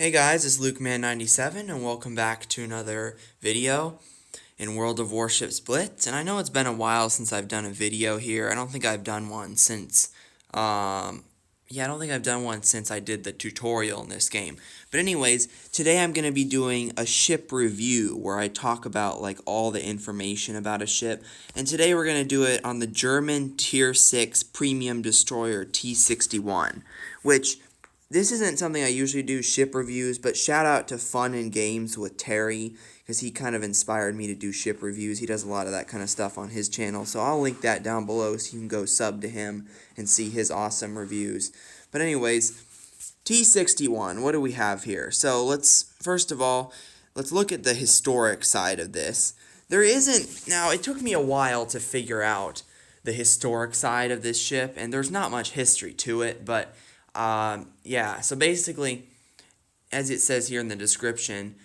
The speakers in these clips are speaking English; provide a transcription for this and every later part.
Hey guys, it's LukeMan97 and welcome back to another video in World of Warships Blitz. And I know it's been a while since I've done a video here. I don't think I've done one since I did the tutorial in this game. But anyways, today I'm going to be doing a ship review where I talk about like all the information about a ship. And today we're going to do it on the German Tier 6 Premium Destroyer T-61, which this isn't something I usually do, ship reviews, but shout out to Fun and Games with Terry, because he kind of inspired me to do ship reviews. He does a lot of that kind of stuff on his channel, so I'll link that down below so you can go sub to him and see his awesome reviews. But anyways, T-61, what do we have here? So first of all, let's look at the historic side of this. Now it took me a while to figure out the historic side of this ship, and there's not much history to it, but so basically, as it says here in the description,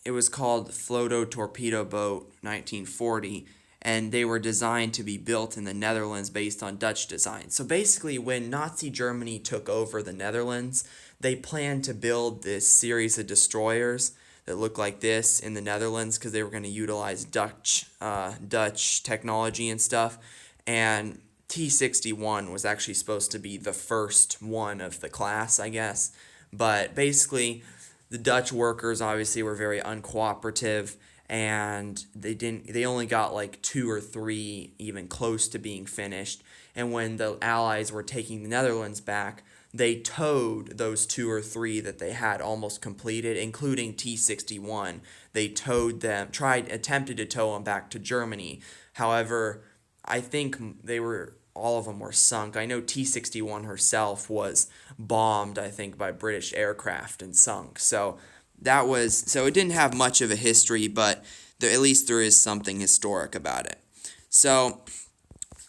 it was called Floto Torpedo Boat 1940, and they were designed to be built in the Netherlands based on Dutch design. So basically, when Nazi Germany took over the Netherlands, they planned to build this series of destroyers that look like this in the Netherlands because they were going to utilize Dutch technology and stuff, and T-61 was actually supposed to be the first one of the class, I guess. But basically, the Dutch workers obviously were very uncooperative, and they only got like 2 or 3 even close to being finished. And when the Allies were taking the Netherlands back, they towed those 2 or 3 that they had almost completed, including T-61. They towed them, attempted to tow them back to Germany. However, I think all of them were sunk. I know T-61 herself was bombed, I think, by British aircraft and sunk. So it didn't have much of a history, but at least there is something historic about it. So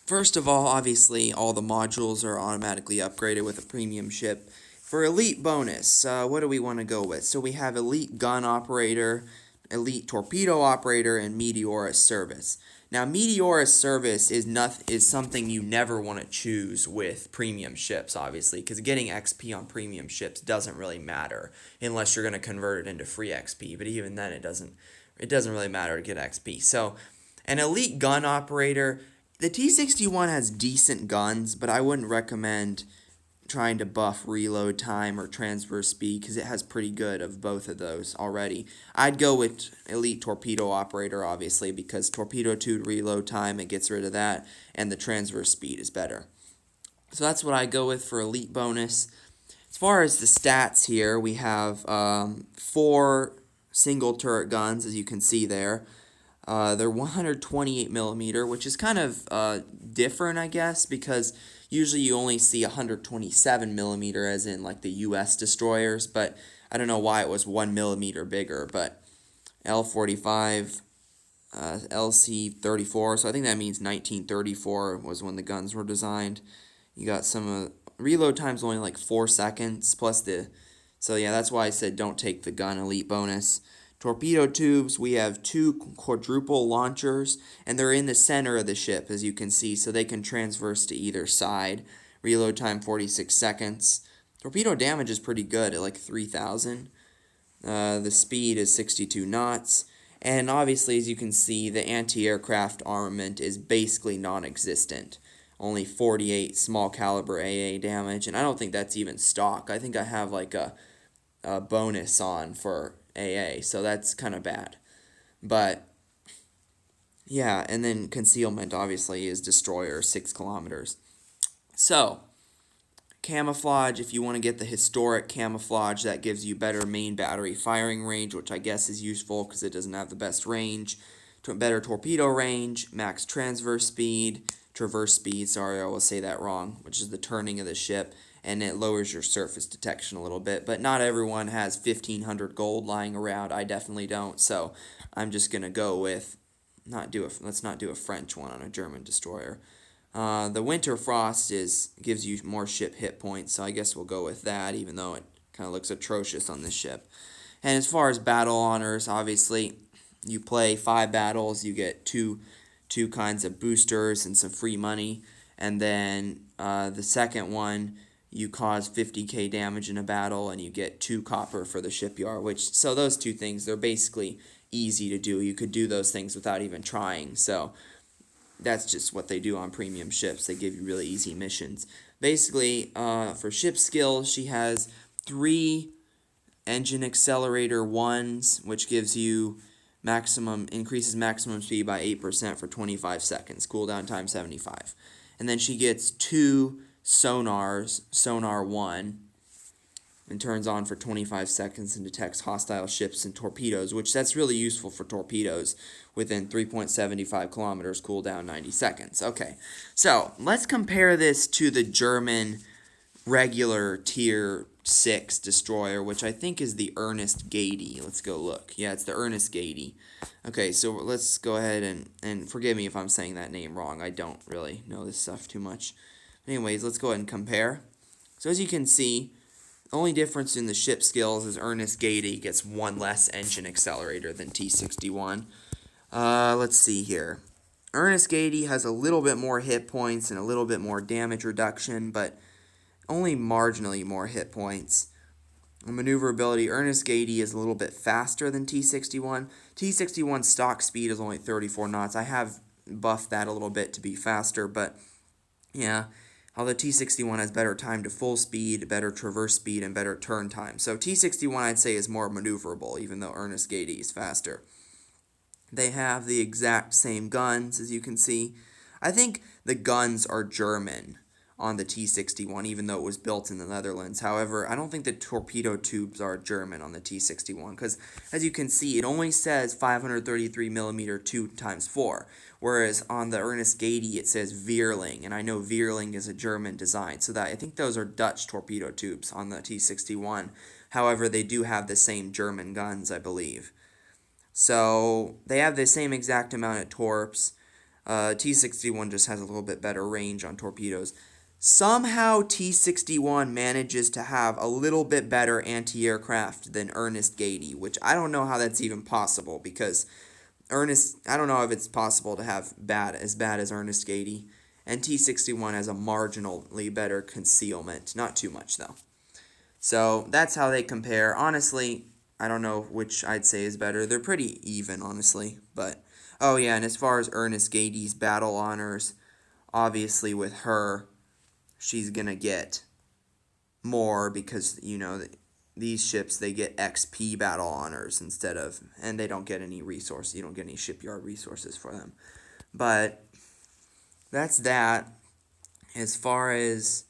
first of all, obviously, all the modules are automatically upgraded with a premium ship. For elite bonus, what do we want to go with? So we have elite gun operator, elite torpedo operator, and Meteorist service. Now, Meteorist service is something you never want to choose with premium ships, obviously, because getting XP on premium ships doesn't really matter unless you're going to convert it into free XP. But even then, it doesn't really matter to get XP. So, an elite gun operator, the T-61 has decent guns, but I wouldn't recommend trying to buff reload time or transfer speed because it has pretty good of both of those already. I'd go with elite torpedo operator, obviously, because torpedo tube reload time, it gets rid of that, and the transfer speed is better. So that's what I go with for elite bonus. As far as the stats here, we have 4 single turret guns, as you can see there. They're 128 millimeter, which is kind of different, I guess, because usually you only see 127 millimeter, as in like the U.S. destroyers, but I don't know why it was 1 millimeter bigger. But L45, LC34, so I think that means 1934 was when the guns were designed. You got some reload time's only like 4 seconds plus so yeah, that's why I said don't take the gun elite bonus. Torpedo tubes, we have 2 quadruple launchers, and they're in the center of the ship, as you can see, so they can transverse to either side. Reload time 46 seconds. Torpedo damage is pretty good at like 3,000. The speed is 62 knots. And obviously, as you can see, the anti-aircraft armament is basically non-existent. Only 48 small caliber AA damage, and I don't think that's even stock. I think I have like a bonus on for AA, so that's kind of bad. But yeah, and then concealment obviously is destroyer 6 kilometers. So camouflage, if you want to get the historic camouflage, that gives you better main battery firing range, which I guess is useful because it doesn't have the best range. Better torpedo range, max traverse speed, sorry, I will say that wrong, which is the turning of the ship, and it lowers your surface detection a little bit. But not everyone has 1,500 gold lying around. I definitely don't, so I'm just going to go with, let's not do a French one on a German destroyer. The Winter Frost gives you more ship hit points, so I guess we'll go with that, even though it kind of looks atrocious on this ship. And as far as battle honors, obviously, you play 5 battles, you get two kinds of boosters and some free money. And then the second one, you cause 50k damage in a battle, and you get 2 copper for the shipyard, so those two things, they're basically easy to do. You could do those things without even trying, so that's just what they do on premium ships. They give you really easy missions. Basically, for ship skills, she has 3 engine accelerator 1s, which gives you increases maximum speed by 8% for 25 seconds, cooldown time 75. And then she gets 2 sonars, sonar 1, and turns on for 25 seconds and detects hostile ships and torpedoes, which that's really useful for torpedoes within 3.75 kilometers, cooldown 90 seconds. Okay, so let's compare this to the German regular tier 6 destroyer, which I think is the Ernest Gady. Let's go look. Yeah, it's the Ernest Gady. Okay, so let's go ahead and forgive me if I'm saying that name wrong. I don't really know this stuff too much. Anyways, let's go ahead and compare. So as you can see, the only difference in the ship skills is Ernest Gady gets 1 less engine accelerator than T-61. Let's see here. Ernest Gady has a little bit more hit points and a little bit more damage reduction, but only marginally more hit points. Maneuverability, Ernest Gady is a little bit faster than T-61. T-61 stock speed is only 34 knots. I have buffed that a little bit to be faster, but yeah, although T-61 has better time to full speed, better traverse speed, and better turn time. So T-61 I'd say is more maneuverable, even though Ernest Gady is faster. They have the exact same guns, as you can see. I think the guns are German on the T-61, even though it was built in the Netherlands. However, I don't think the torpedo tubes are German on the T-61, because as you can see, it only says 533 millimeter 2x4, whereas on the Ernest Gady it says Vierling, and I know Vierling is a German design, so that I think those are Dutch torpedo tubes on the T-61. However, they do have the same German guns, I believe. So they have the same exact amount of torps. T-61 just has a little bit better range on torpedoes. Somehow T-61 manages to have a little bit better anti-aircraft than Ernest Gady, which I don't know how that's even possible, because I don't know if it's possible to have as bad as Ernest Gady, and T-61 has a marginally better concealment, not too much though. So that's how they compare. Honestly, I don't know which I'd say is better. They're pretty even, honestly, but oh yeah, and as far as Ernest Gady's battle honors, obviously with her, she's going to get more because, these ships, they get XP battle honors instead of, and they don't get any resources. You don't get any shipyard resources for them. But that's that. As far as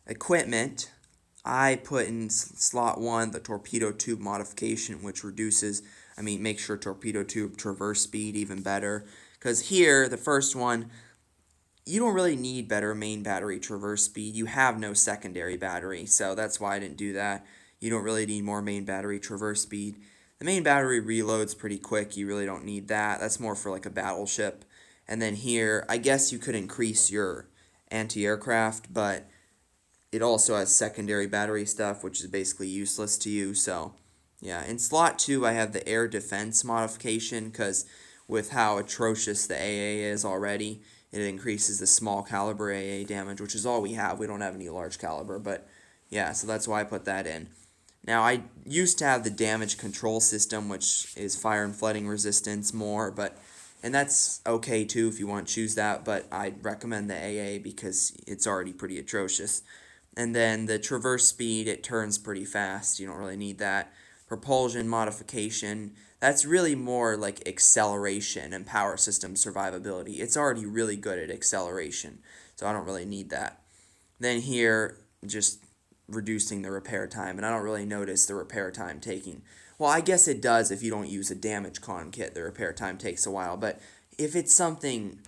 equipment, I put in slot 1 the torpedo tube modification, which makes sure torpedo tube traverse speed even better. Because here, the first one, you don't really need better main battery traverse speed. You have no secondary battery, so that's why I didn't do that. You don't really need more main battery traverse speed. The main battery reloads pretty quick. You really don't need that. That's more for like a battleship. And then here, I guess you could increase your anti-aircraft, but it also has secondary battery stuff, which is basically useless to you. So, yeah. In slot 2, I have the air defense modification, because with how atrocious the AA is already, it increases the small caliber AA damage, which is all we have. We don't have any large caliber, but yeah, so that's why I put that in. Now, I used to have the damage control system, which is fire and flooding resistance more, and that's okay too if you want to choose that, but I'd recommend the AA because it's already pretty atrocious. And then the traverse speed, it turns pretty fast. You don't really need that. Propulsion modification, that's really more like acceleration and power system survivability. It's already really good at acceleration, so I don't really need that. Then here, just reducing the repair time, and I don't really notice the repair time taking. Well, I guess it does if you don't use a damage con kit. The repair time takes a while, but if it's something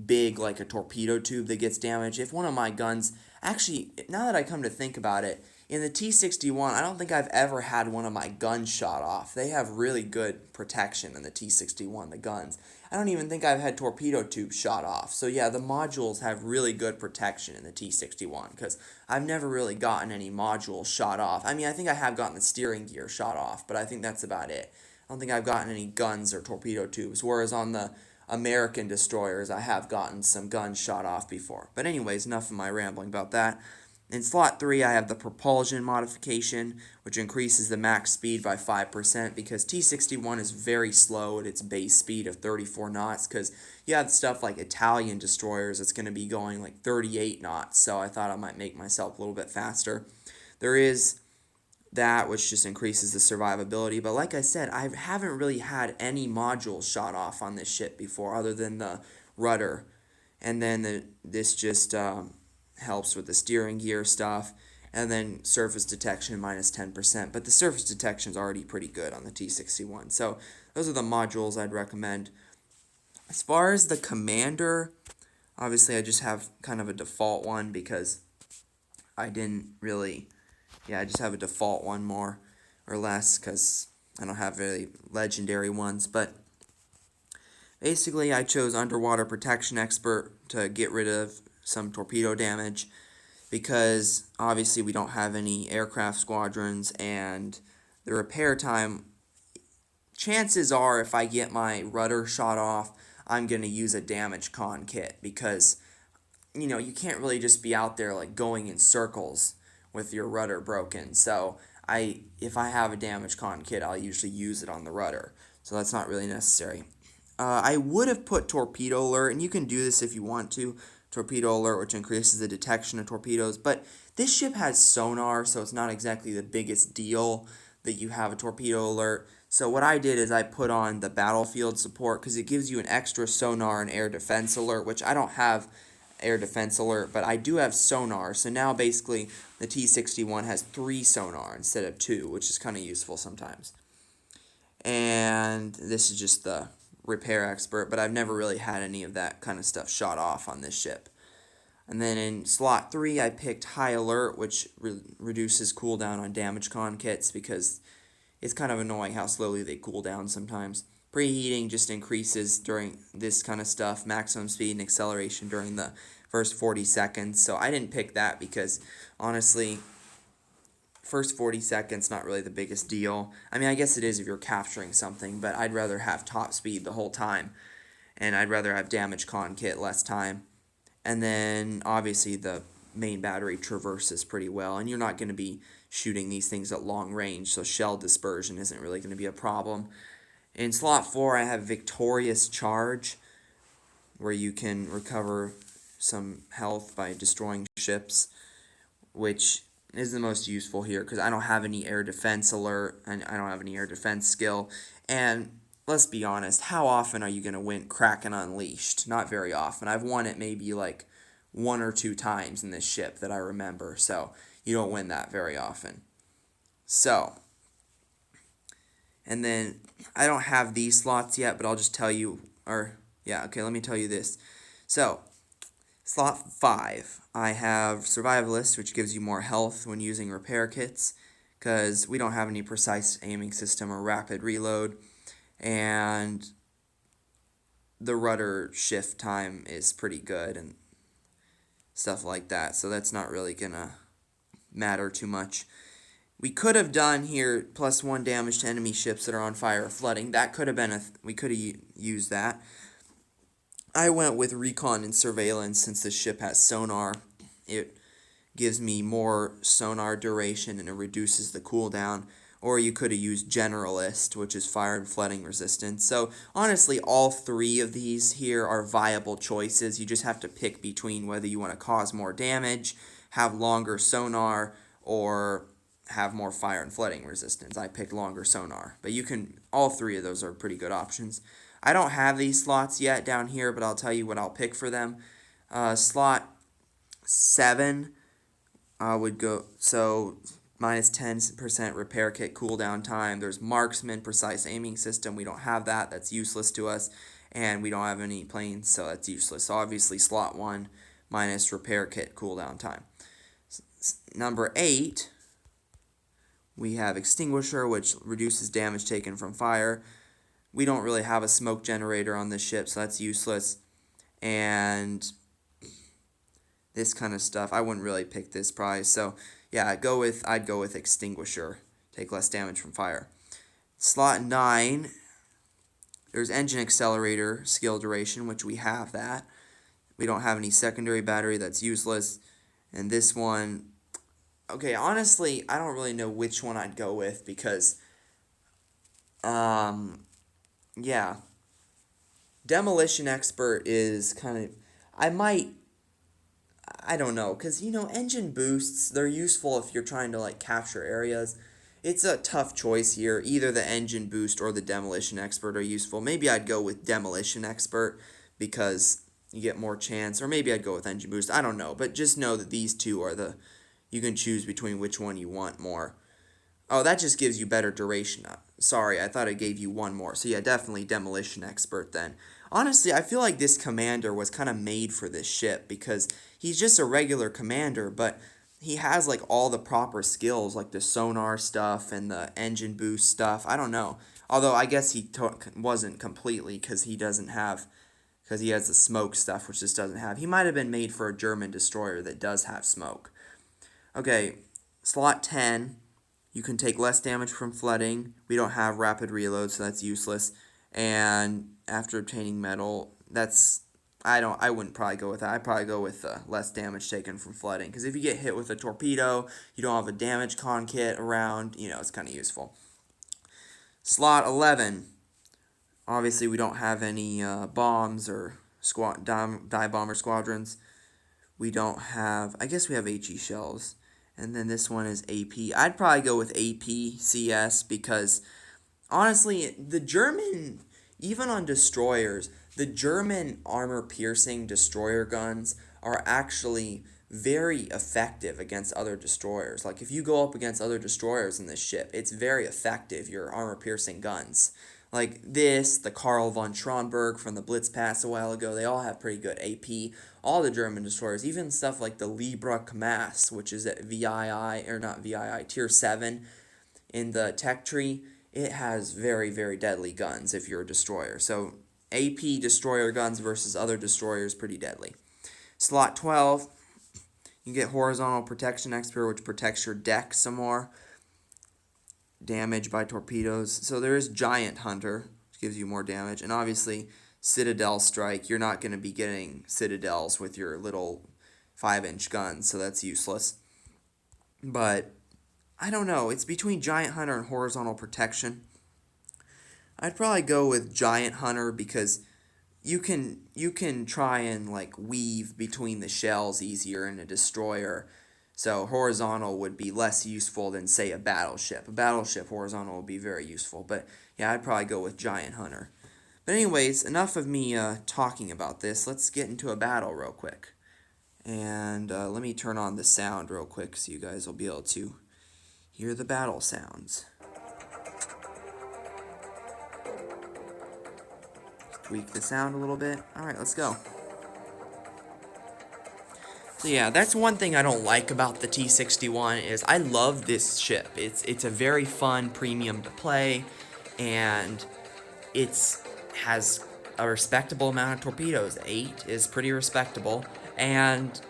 big like a torpedo tube that gets damaged, if one of my guns, actually, now that I come to think about it, in the T-61, I don't think I've ever had one of my guns shot off. They have really good protection in the T-61, the guns. I don't even think I've had torpedo tubes shot off. So yeah, the modules have really good protection in the T-61, because I've never really gotten any modules shot off. I think I have gotten the steering gear shot off, but I think that's about it. I don't think I've gotten any guns or torpedo tubes, whereas on the American destroyers, I have gotten some guns shot off before. But anyways, enough of my rambling about that. In slot 3, I have the Propulsion Modification, which increases the max speed by 5% because T-61 is very slow at its base speed of 34 knots because you have stuff like Italian destroyers that's going to be going like 38 knots, so I thought I might make myself a little bit faster. There is that, which just increases the survivability, but like I said, I haven't really had any modules shot off on this ship before other than the rudder, and then this just helps with the steering gear stuff, and then surface detection minus 10%, but the surface detection is already pretty good on the T-61, so those are the modules I'd recommend. As far as the commander, obviously I just have kind of a default one because I didn't really, I just have a default one more or less because I don't have really legendary ones, but basically I chose Underwater Protection Expert to get rid of some torpedo damage because obviously we don't have any aircraft squadrons, and the repair time, chances are if I get my rudder shot off, I'm going to use a damage con kit because, you can't really just be out there like going in circles with your rudder broken. So if I have a damage con kit, I'll usually use it on the rudder. So that's not really necessary. I would have put torpedo alert, and you can do this if you want to. Torpedo alert, which increases the detection of torpedoes, but this ship has sonar, so it's not exactly the biggest deal that you have a torpedo alert. So what I did is I put on the battlefield support because it gives you an extra sonar and air defense alert, which I don't have air defense alert, but I do have sonar. So now basically the T-61 has 3 sonar instead of 2, which is kind of useful sometimes. And this is just the repair expert, but I've never really had any of that kind of stuff shot off on this ship. And then in slot 3, I picked high alert, which reduces cooldown on damage con kits because it's kind of annoying how slowly they cool down sometimes. Preheating just increases during this kind of stuff, maximum speed and acceleration during the first 40 seconds. So I didn't pick that because, honestly, first 40 seconds not really the biggest deal. I mean, I guess it is if you're capturing something, but I'd rather have top speed the whole time, and I'd rather have damage con kit less time. And then, obviously, the main battery traverses pretty well, and you're not going to be shooting these things at long range, so shell dispersion isn't really going to be a problem. In slot 4, I have Victorious Charge, where you can recover some health by destroying ships, which is the most useful here because I don't have any air defense alert, and I don't have any air defense skill. And let's be honest, how often are you going to win Kraken Unleashed? Not very often. I've won it maybe like 1 or 2 times in this ship that I remember, so you don't win that very often. So, and then I don't have these slots yet, but I'll just tell you, let me tell you this. So, slot 5, I have Survivalist, which gives you more health when using repair kits, because we don't have any precise aiming system or rapid reload, and the rudder shift time is pretty good and stuff like that, so that's not really gonna matter too much. We could have done here +1 damage to enemy ships that are on fire or flooding. That could have been we could have used that. I went with recon and surveillance since the ship has sonar. It gives me more sonar duration and it reduces the cooldown. Or you could have used generalist, which is fire and flooding resistance. So honestly, all 3 of these here are viable choices. You just have to pick between whether you want to cause more damage, have longer sonar, or have more fire and flooding resistance. I picked longer sonar, but all 3 of those are pretty good options. I don't have these slots yet down here, but I'll tell you what I'll pick for them. Slot 7 would go, so minus 10% repair kit cooldown time. There's marksman, precise aiming system. We don't have that. That's useless to us. And we don't have any planes, so that's useless. So obviously slot 1 minus repair kit cooldown time. Number 8, we have extinguisher, which reduces damage taken from fire. We don't really have a smoke generator on this ship, so that's useless. And this kind of stuff, I wouldn't really pick this prize. So yeah, I'd go with extinguisher. Take less damage from fire. Slot 9, there's engine accelerator skill duration, which we have that. We don't have any secondary battery, that's useless. And this one, Okay, honestly, I don't really know which one I'd go with because, yeah, Demolition Expert is kind of, I might, I don't know, because, engine boosts, they're useful if you're trying to, like, capture areas. It's a tough choice here. Either the engine boost or the Demolition Expert are useful. Maybe I'd go with Demolition Expert because you get more chance, or maybe I'd go with engine boost. I don't know, but just know that these two are you can choose between which one you want more. Oh, that just gives you better duration. Sorry, I thought it gave you one more. So yeah, definitely Demolition Expert then. Honestly, I feel like this commander was kind of made for this ship because he's just a regular commander, but he has like all the proper skills, like the sonar stuff and the engine boost stuff. I don't know. Although I guess he wasn't completely because because he has the smoke stuff, which this doesn't have. He might have been made for a German destroyer that does have smoke. Okay, slot 10. You can take less damage from flooding. We don't have rapid reload, so that's useless. And after obtaining metal, I wouldn't probably go with that. I'd probably go with less damage taken from flooding. Because if you get hit with a torpedo, you don't have a damage con kit around, it's kind of useful. Slot 11. Obviously, we don't have any bombs or dive bomber squadrons. We don't have, I guess we have HE shells. And then this one is AP. I'd probably go with AP CS because, honestly, even on destroyers, the German armor-piercing destroyer guns are actually very effective against other destroyers. Like, if you go up against other destroyers in this ship, it's very effective, your armor-piercing guns. Like the Karl von Schronberg from the Blitz pass a while ago, they all have pretty good AP. All the German destroyers, even stuff like the Libra Kamaz, which is at Tier 7 in the tech tree, it has very, very deadly guns if you're a destroyer. So AP destroyer guns versus other destroyers, pretty deadly. Slot 12, you get Horizontal Protection Expert, which protects your deck some more. Damage by torpedoes. So there is Giant Hunter, which gives you more damage. And obviously, Citadel Strike. You're not going to be getting Citadels with your little 5-inch guns, so that's useless. But, I don't know. It's between Giant Hunter and Horizontal Protection. I'd probably go with Giant Hunter because you can try and like weave between the shells easier in a destroyer. So horizontal would be less useful than, say, a battleship. A battleship horizontal would be very useful. But, yeah, I'd probably go with Giant Hunter. But anyways, enough of me talking about this. Let's get into a battle real quick. And let me turn on the sound real quick so you guys will be able to hear the battle sounds. Tweak the sound a little bit. Alright, let's go. So yeah, that's one thing I don't like about the T-61 is I love this ship. It's a very fun premium to play, and has a respectable amount of torpedoes. 8 is pretty respectable, and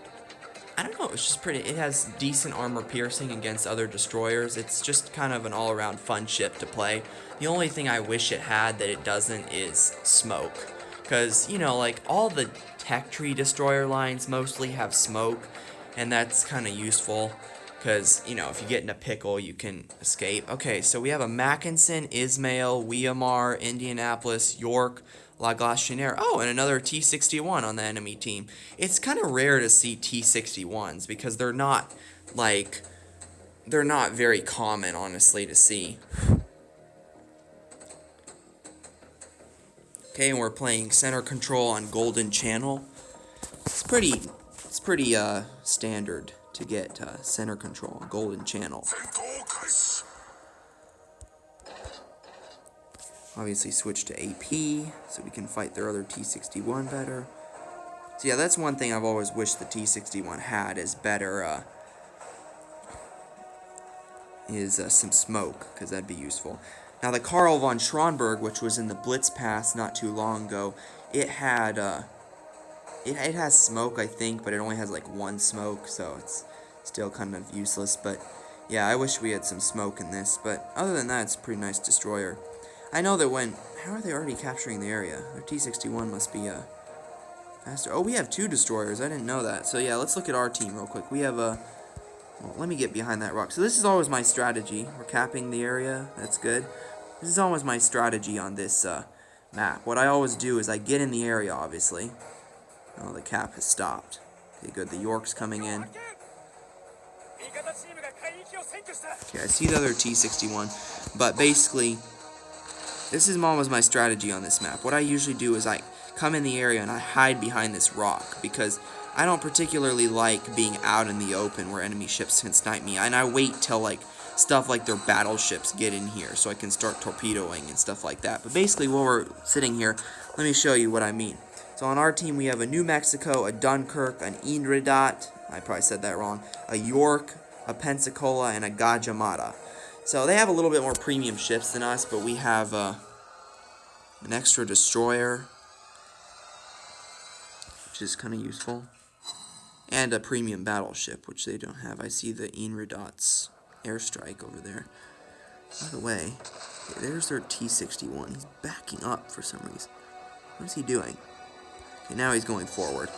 I don't know, it's just pretty. It has decent armor piercing against other destroyers. It's just kind of an all-around fun ship to play. The only thing I wish it had that it doesn't is smoke. Because, like, all the tech tree destroyer lines mostly have smoke, and that's kind of useful. Because, if you get in a pickle, you can escape. Okay, so we have a Mackinson, Ismail, Weimar, Indianapolis, York, La Glacière. Oh, and another T-61 on the enemy team. It's kind of rare to see T-61s because they're not very common, honestly, to see. Okay, and we're playing center control on Golden Channel. It's pretty standard to get center control on Golden Channel. Obviously switch to AP so we can fight their other T-61 better. So yeah, that's one thing I've always wished the T-61 had is better, some smoke, because that'd be useful. Now the Karl von Schronberg, which was in the Blitz pass not too long ago, it had, it has smoke, I think, but it only has like one smoke, so it's still kind of useless. But yeah, I wish we had some smoke in this, but other than that, it's a pretty nice destroyer. I know that how are they already capturing the area? Their T-61 must be, faster. Oh, we have 2 destroyers. I didn't know that. So yeah, let's look at our team real quick. We have Well, let me get behind that rock. So this is always my strategy. We're capping the area. That's good. This is always my strategy on this map. What I always do is I get in the area, obviously. Oh, the cap has stopped. Okay, good. The York's coming in. Okay, I see the other T-61. But basically, this is always my strategy on this map. What I usually do is I come in the area and I hide behind this rock, because I don't particularly like being out in the open where enemy ships can snipe me. And I wait till like stuff like their battleships get in here so I can start torpedoing and stuff like that. But basically, while we're sitting here, let me show you what I mean. So on our team, we have a New Mexico, a Dunkirk, an Inridat, I probably said that wrong, a York, a Pensacola, and a Gajamada. So they have a little bit more premium ships than us, but we have an extra Destroyer, which is kind of useful, and a premium battleship, which they don't have. I see the Inridat's airstrike over there. By the way, okay, there's their T-61. He's backing up for some reason. What is he doing? Okay, now he's going forward.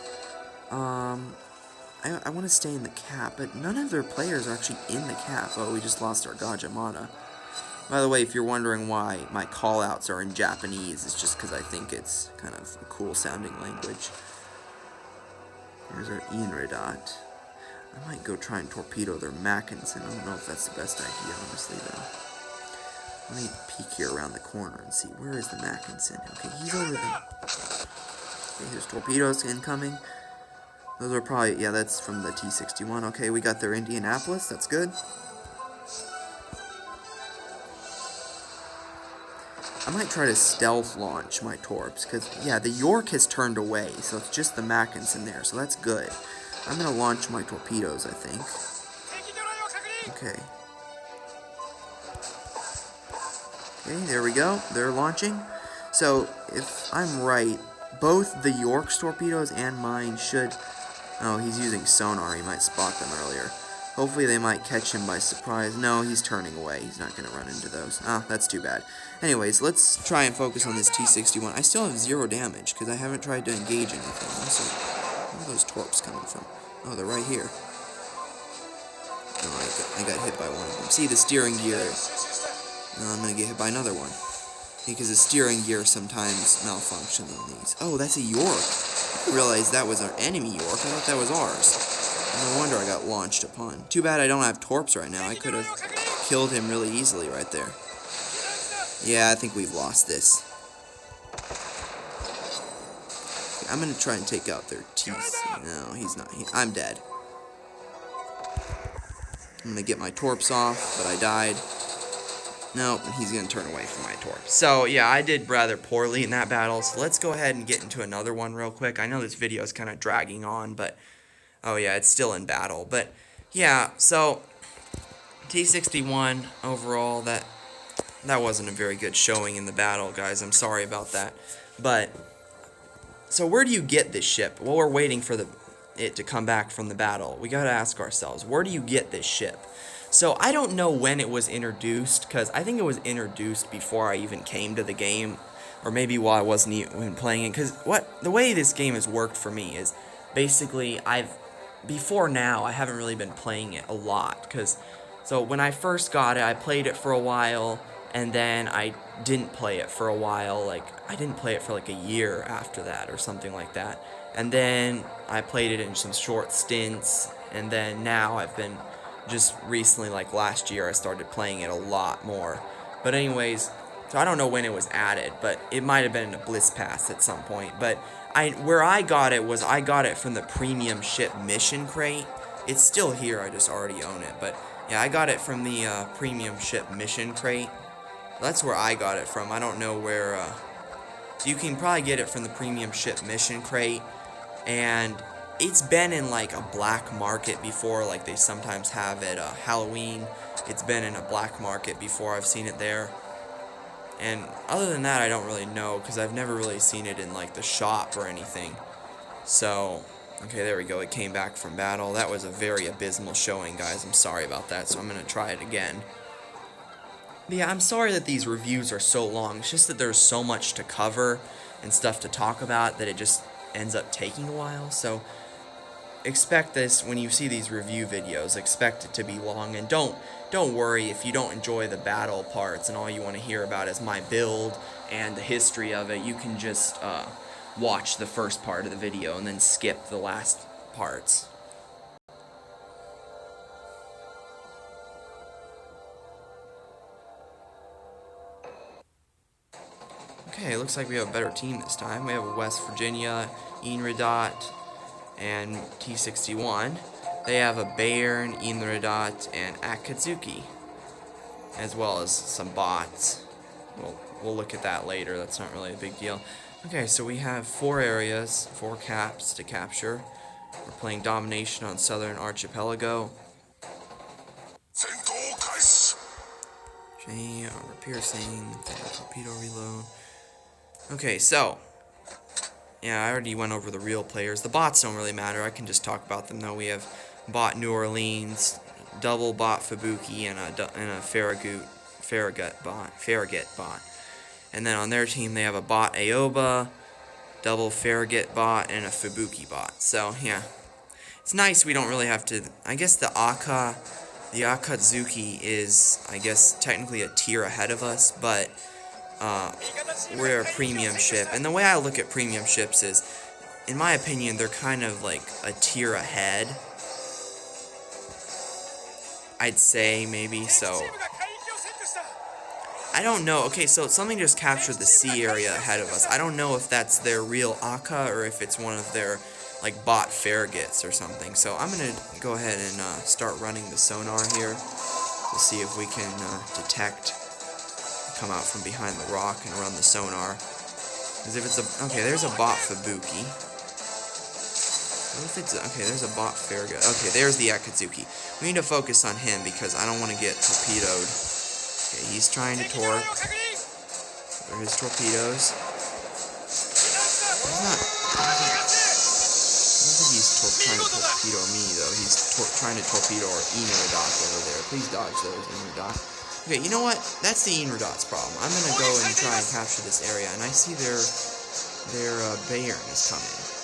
I want to stay in the cap, but none of their players are actually in the cap. Oh, we just lost our Gajamada. By the way, if you're wondering why my callouts are in Japanese, it's just because I think it's kind of a cool sounding language. Here's our Inridat. I might go try and torpedo their Mackinson. I don't know if that's the best idea, honestly, though. Let me peek here around the corner and see. Where is the Mackinson? Okay, he's over there. Okay, here's torpedoes incoming. Those are probably, yeah, that's from the T-61. Okay, we got their Indianapolis. That's good. I might try to stealth launch my torps, because, yeah, the York has turned away, so it's just the Mackinson there, so that's good. I'm going to launch my torpedoes, I think. Okay. Okay, there we go. They're launching. So, if I'm right, both the York's torpedoes and mine should... Oh, he's using sonar. He might spot them earlier. Hopefully they might catch him by surprise. No, he's turning away. He's not going to run into those. Ah, that's too bad. Anyways, let's try and focus on this T-61. I still have 0 damage because I haven't tried to engage anything. Also, where are those torps coming from? Oh, they're right here. Oh, I got hit by one of them. See, the steering gear. No, I'm going to get hit by another one. Because the steering gear sometimes malfunction on these. Oh, that's a York. I didn't realize that was our enemy York. I thought that was ours. No wonder I got launched upon. Too bad I don't have torps right now. I could have killed him really easily right there. Yeah, I think we've lost this. Okay, I'm going to try and take out their teeth. No, he's not. I'm dead. I'm going to get my torps off, but I died. Nope, he's going to turn away from my torps. So, yeah, I did rather poorly in that battle. So let's go ahead and get into another one real quick. I know this video is kind of dragging on, but... Oh, yeah, it's still in battle. But, yeah, so... T-61, overall, that wasn't a very good showing in the battle, guys. I'm sorry about that. But... So, where do you get this ship? Well, we're waiting for it to come back from the battle. We gotta ask ourselves, where do you get this ship? So, I don't know when it was introduced, because I think it was introduced before I even came to the game, or maybe while I wasn't even playing it, because the way this game has worked for me is, basically, before now, I haven't really been playing it a lot, because, so when I first got it, I played it for a while, and then I didn't play it for a while, like, I didn't play it for like a year after that, or something like that, and then I played it in some short stints, and then now I've been... Just recently, like last year, I started playing it a lot more. But anyways, so I don't know when it was added, but it might have been in a Blitz Pass at some point. But where I got it was I got it from the premium ship mission crate. It's still here, I just already own it. But yeah, I got it from the premium ship mission crate. That's where I got it from. I don't know where... So you can probably get it from the premium ship mission crate. And... It's been in like a black market before, like they sometimes have at Halloween. It's been in a black market before, I've seen it there. And other than that, I don't really know, because I've never really seen it in like the shop or anything. So, okay, there we go, it came back from battle. That was a very abysmal showing, guys. I'm sorry about that, so I'm going to try it again. But yeah, I'm sorry that these reviews are so long. It's just that there's so much to cover and stuff to talk about that it just ends up taking a while. So... expect this when you see these review videos. Expect it to be long, and don't worry if you don't enjoy the battle parts and all you want to hear about is my build and the history of it. You can just watch the first part of the video and then skip the last parts. Okay, it looks like we have a better team this time. We have a West Virginia, Inredot, and T-61. They have a Bayern, Inredot, and Akatsuki, as well as some bots. We'll look at that later. That's not really a big deal. Okay, so we have 4 areas, 4 caps to capture. We're playing domination on Southern Archipelago. Okay, armor piercing, torpedo reload. Okay, so yeah, I already went over the real players. The bots don't really matter. I can just talk about them though. We have bot New Orleans, double bot Fubuki, and a Farragut bot. And then on their team they have a bot Aoba, double Farragut bot, and a Fubuki bot. So yeah, it's nice we don't really have to. I guess the Akatsuki is, I guess, technically a tier ahead of us, but we're a premium ship. And the way I look at premium ships is, in my opinion, they're kind of like a tier ahead. I'd say, maybe, so I don't know. Okay, so something just captured the sea area ahead of us. I don't know if that's their real Aka or if it's one of their like bot Farraguts or something. So I'm gonna go ahead and start running the sonar here to see if we can detect, come out from behind the rock and run the sonar. Because if it's okay, there's a bot Fubuki. What if it's okay? There's a bot Farragut. Okay, there's the Akatsuki. We need to focus on him because I don't want to get torpedoed. Okay, he's trying to torp. There are his torpedoes. He's not. I don't think he's trying to torpedo me though. He's trying to torpedo our Inredot over there. Please dodge those, Inredot. Okay, you know what? That's the Inredot's problem. I'm gonna go and try and capture this area, and I see their Bayern is coming.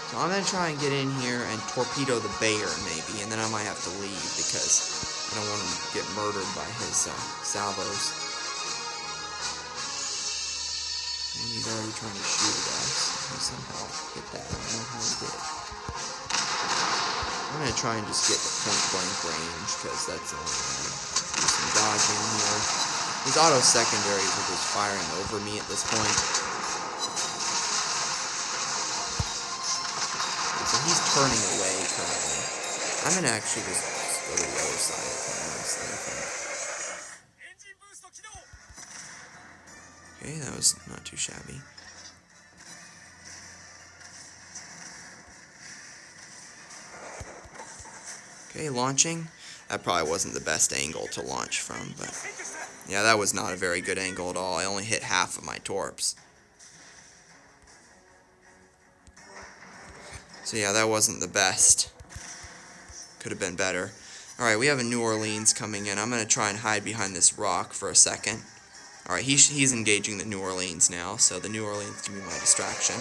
So I'm gonna try and get in here and torpedo the Bayern maybe, and then I might have to leave because I don't want him to get murdered by his salvos. And he's already trying to shoot at us. He somehow hit that. I don't know how he did it. I'm gonna try and just get the point blank range because that's the only way. Do some dodging here. These auto secondaries are just firing over me at this point. So he's turning away currently. I'm gonna actually just go to the other side of him, honestly, I think. Okay, that was not too shabby. Okay, launching. That probably wasn't the best angle to launch from, but yeah, that was not a very good angle at all. I only hit half of my torps. So yeah, that wasn't the best. Could have been better. Alright, we have a New Orleans coming in. I'm going to try and hide behind this rock for a second. Alright, he's engaging the New Orleans now, so the New Orleans can be my distraction.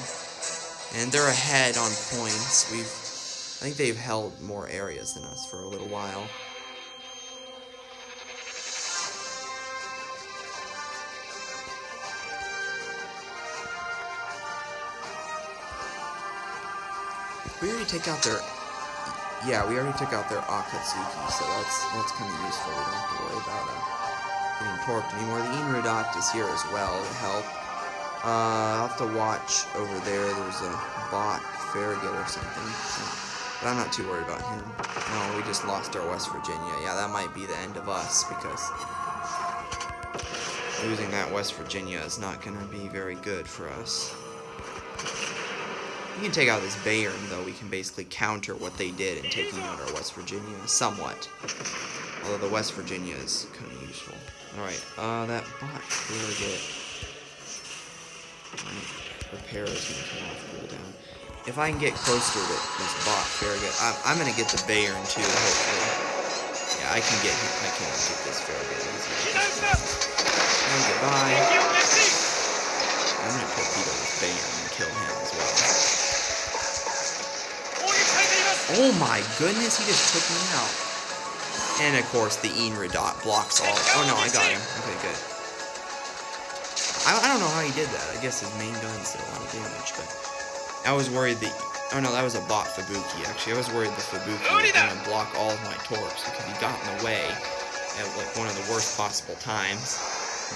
And they're ahead on points. I think they've held more areas than us for a little while. We already take out their... Yeah, we already took out their Akatsuki, so that's kind of useful. We don't have to worry about getting torped anymore. The Inredot is here as well to help. I'll have to watch over there. There's a bot Farragut or something. But I'm not too worried about him. No, we just lost our West Virginia. Yeah, that might be the end of us because losing that West Virginia is not going to be very good for us. We can take out this Bayern, though. We can basically counter what they did in taking out our West Virginia, somewhat. Although the West Virginia is kind of useful. Alright, that bot Farragut. Repair is going to come off cooldown. If I can get closer to this bot Farragut, I'm going to get the Bayern, too, hopefully. Yeah, I can get this Farragut easily. And goodbye. I'm going to torpedo this Bayern and kill him as well. Oh my goodness, he just took me out. And of course, the Enredot blocks all. Oh no, I got him. Okay, good. I don't know how he did that. I guess his main guns did a lot of damage, but I was worried that. Oh no, that was a bot Fubuki, actually. I was worried the Fubuki was going to block all of my torps because he got in the way at like one of the worst possible times.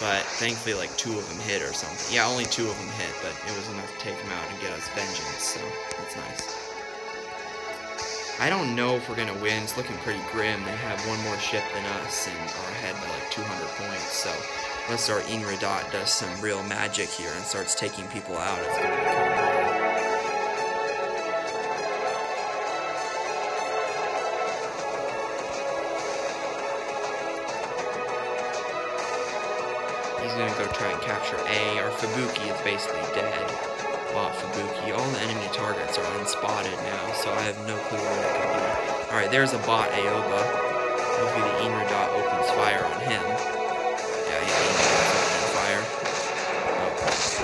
But thankfully, like 2 of them hit or something. Yeah, only 2 of them hit, but it was enough to take him out and get us vengeance, so that's nice. I don't know if we're going to win. It's looking pretty grim. They have one more ship than us and are ahead by like 200 points, so unless our Enredot does some real magic here and starts taking people out, it's going to be kind of hard. He's gonna go try and capture A. Our Fubuki is basically dead. Bot Fubuki. All the enemy targets are unspotted now, so I have no clue where they could be. Alright, there's a bot Aoba. Hopefully the Enredot opens fire on him. Yeah, Enredot's opening fire. Oh,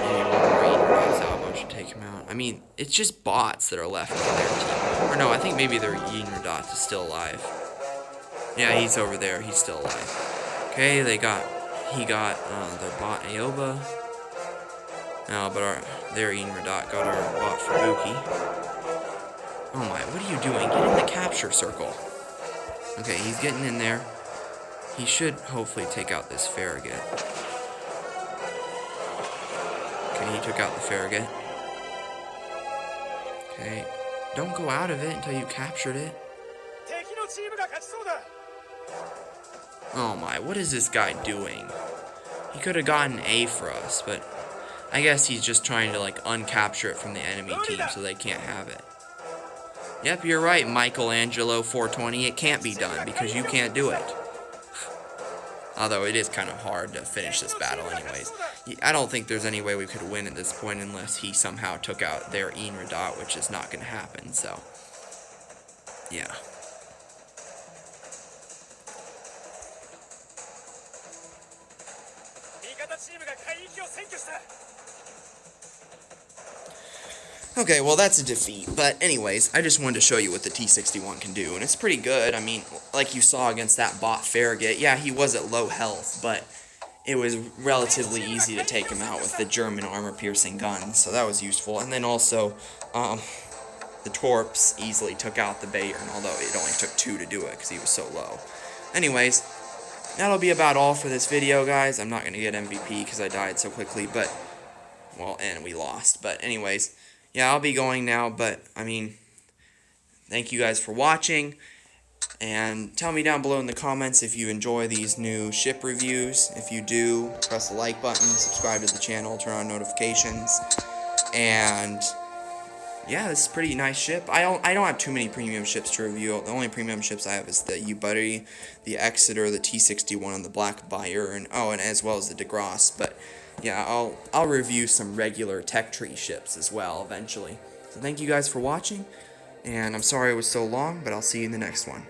maybe one more Enredot salvo should take him out. I mean, it's just bots that are left on their team. Or no, I think maybe their Enredot is still alive. Yeah, he's over there. He's still alive. Okay, he got their bot Aoba. No, but their Enredot got our bot Fubuki. Oh my, what are you doing? Get in the capture circle. Okay, he's getting in there. He should hopefully take out this Farragut. Okay, he took out the Farragut. Okay, don't go out of it until you captured it. Oh my, what is this guy doing? He could have gotten A for us, but I guess he's just trying to like uncapture it from the enemy team so they can't have it. Yep, you're right, Michelangelo 420. It can't be done because you can't do it. Although it is kind of hard to finish this battle anyways. I don't think there's any way we could win at this point unless he somehow took out their Enredot, which is not going to happen, so yeah. Okay, well that's a defeat, but anyways, I just wanted to show you what the T-61 can do, and it's pretty good. I mean, like you saw against that bot Farragut, yeah, he was at low health, but it was relatively easy to take him out with the German armor-piercing guns, so that was useful. And then also, the Torps easily took out the Bayern, although it only took 2 to do it because he was so low. Anyways, that'll be about all for this video, guys. I'm not going to get MVP because I died so quickly, but, well, and we lost. But anyways, yeah, I'll be going now, but, I mean, thank you guys for watching, and tell me down below in the comments if you enjoy these new ship reviews. If you do, press the like button, subscribe to the channel, turn on notifications, and yeah, this is a pretty nice ship. I don't have too many premium ships to review. The only premium ships I have is the U-Buddy, the Exeter, the T-61, and the Black Bayern, and as well as the DeGrasse, but yeah, I'll review some regular tech tree ships as well eventually. So thank you guys for watching, and I'm sorry it was so long, but I'll see you in the next one.